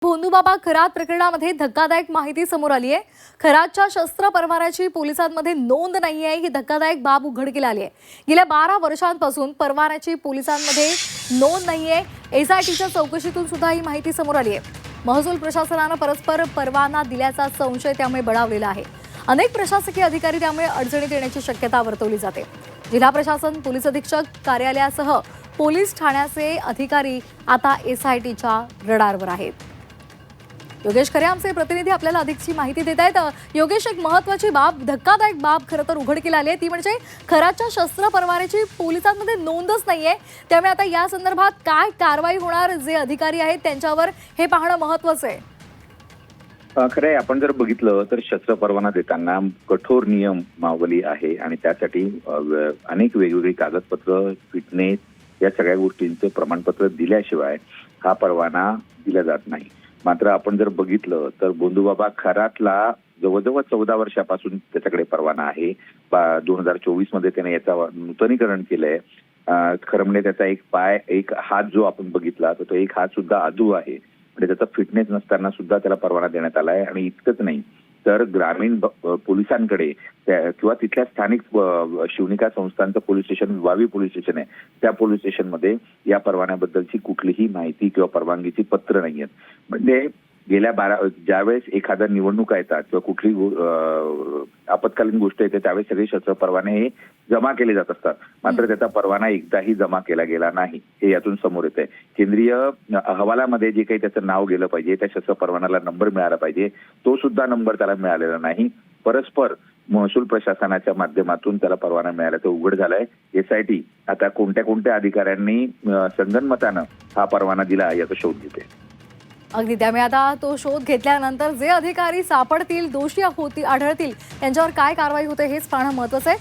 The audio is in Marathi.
भोंदूबाबा खरात प्रकरणामध्ये धक्कादायक माहिती समोर आली आहे। खरातच्या शस्त्र परवान्याची पोलिसांमध्ये नोंद नाही आहे, ही धक्कादायक बाब उघडकीला आली आहे। गेल्या 12 वर्षांपासून परवान्याची पोलिसांमध्ये नोंद नाही आहे। एसआयटीच्या चौकशीतून सुद्धा ही माहिती समोर आली आहे। महसूल प्रशासनाने परस्पर परवाना दिल्याचा संशय त्यामुळे बळावलेला आहे। अनेक प्रशासकीय अधिकारी त्यामुळे अडचणीत येण्याची शक्यता वर्तवली जाते। जिल्हा प्रशासन, पोलीस अधीक्षक कार्यालयासह पोलीस ठाण्याचे अधिकारी आता एसआयटीच्या रडारवर आहेत। योगेश खरे आमचे प्रतिनिधी आपल्याला अधिकची माहिती देत आहेत। योगेश, एक महत्त्वाची बाब, धक्कादायक बाब खरं तर उघडकीला आली आहे, ती म्हणजे खरातच्या शस्त्र परवान्याची पोलिसांमध्ये नोंदच नाहीये। त्यामुळे आता या संदर्भात काय कारवाई होणार, जे अधिकारी आहेत त्यांच्यावर, हे पाहणं महत्त्वाचं आहे। खरं आहे, आपण जर बघितलं तर शस्त्र परवाना देताना कठोर नियमावली आहे आणि त्यासाठी अनेक वेगवेगळी कागदपत्र, फिटनेस या सगळ्या गोष्टींचं प्रमाणपत्र दिल्याशिवाय हा परवाना दिला जात नाही। मात्र आपण जर बघितलं तर भोंदूबाबा खरातला जवळजवळ 14 वर्षापासून त्याच्याकडे परवाना आहे। 2024 मध्ये त्याने याचा नूतनीकरण केलंय। खरं म्हणजे त्याचा एक हात जो आपण बघितला तर तो एक हात सुद्धा अधू आहे, म्हणजे त्याचा फिटनेस नसताना सुद्धा त्याला परवाना देण्यात आला आहे। आणि इतकंच नाही तर ग्रामीण पोलिसांकडे किंवा तिथल्या स्थानिक शिवनिका संस्थांचं पोलीस स्टेशन, वावी पोलीस स्टेशन आहे, त्या पोलीस स्टेशनमध्ये या परवान्याबद्दलची कुठलीही माहिती किंवा परवानगीची पत्र नाहीयेत। म्हणजे गेल्या ज्यावेळेस एखाद्या निवडणुका येतात किंवा कुठली आपत्कालीन गोष्ट येते त्यावेळेस सगळे शस्त्र परवाने हे जमा केले जात असतात, मात्र त्याचा परवाना एकदाही जमा केला गेला नाही, हे यातून समोर येत आहे। केंद्रीय अहवालामध्ये जे काही त्याचं नाव गेलं पाहिजे, त्या शस्त्र परवान्याला नंबर मिळाला पाहिजे, तो सुद्धा नंबर त्याला मिळालेला नाही। परस्पर महसूल प्रशासनाच्या माध्यमातून त्याला परवाना मिळाल्याचं उघड झालंय। एसआयटी आता कोणत्या अधिकाऱ्यांनी संगनमतानं हा परवाना दिला याचा शोध घेते। अगदी, त्यामुळे आता तो शोध घेतल्यानंतर जे अधिकारी सापडतील, दोषी आढळतील, त्यांच्यावर काय कारवाई होते हेच पाहणं महत्त्वाचं आहे।